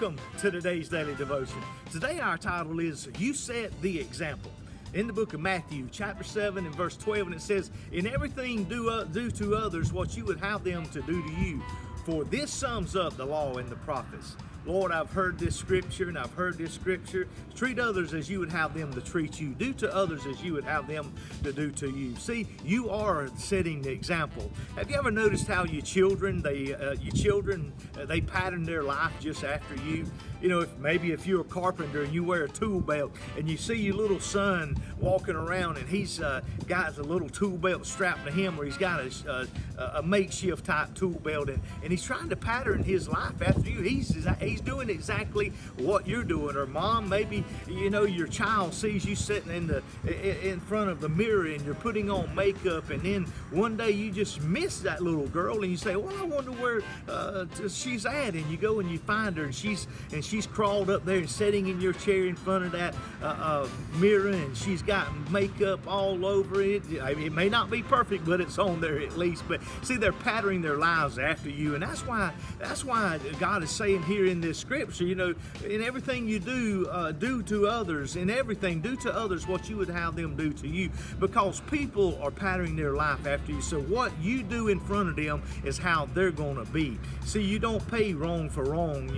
Welcome to today's daily devotion. Today our title is You Set the Example. In the book of Matthew, chapter 7 and verse 12, and it says, "In everything do to others what you would have them to do to you. For this sums up the law and the prophets." Lord, I've heard this scripture and I've heard this scripture. Treat others as you would have them to treat you. Do to others as you would have them to do to you. See, you are setting the example. Have you ever noticed how your children, they pattern their life just after you? You know, if you're a carpenter and you wear a tool belt and you see your little son walking around and he's got a little tool belt strapped to him, or he's got a makeshift type tool belt, and he's trying to pattern his life after you. He's doing exactly what you're doing. Or mom, maybe your child sees you sitting in front of the mirror and you're putting on makeup, and then one day you just miss that little girl and you say, "Well, I wonder where she's at," and you go and you find her, and she's crawled up there and sitting in your chair in front of that mirror, and she's got makeup all over it. I mean, it may not be perfect, but it's on there at least. But see, they're patterning their lives after you, and that's why God is saying here in this scripture, in everything you do to others. In everything, do to others what you would have them do to you, because people are patterning their life after you. So what you do in front of them is how they're going to be. See, you don't pay wrong for wrong.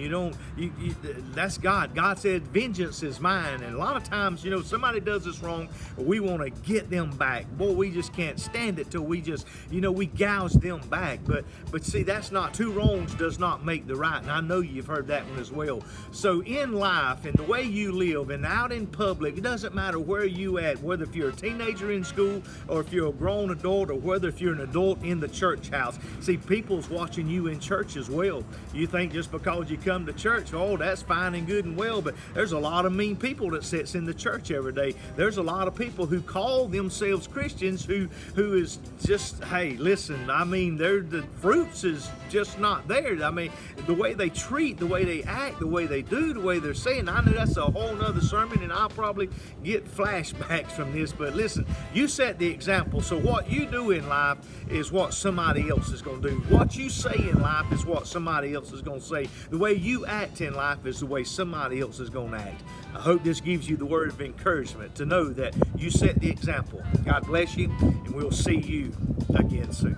That's God. God said, "Vengeance is mine." And a lot of times, somebody does us wrong, we want to get them back. Boy, we just can't stand it till we just, we gouge them back. But see, that's not, two wrongs does not make the right. And I know you've heard that one as well. So in life and the way you live and out in public, it doesn't matter where you at, whether if you're a teenager in school or if you're a grown adult, or whether if you're an adult in the church house. See, people's watching you in church as well. You think just because you come to church, oh, that's fine and good and well, but there's a lot of mean people that sits in the church every day. There's a lot of people who call themselves Christians who is just, hey, listen, I mean, the fruits is just not there. I mean, the way they treat, the way they act, the way they do, the way they're saying. I know that's a whole nother sermon, and I'll probably get flashbacks from this, but listen, you set the example. So what you do in life is what somebody else is going to do. What you say in life is what somebody else is going to say. The way you act in life is the way somebody else is going to act. I hope this gives you the word of encouragement to know that you set the example. God bless you, and we'll see you again soon.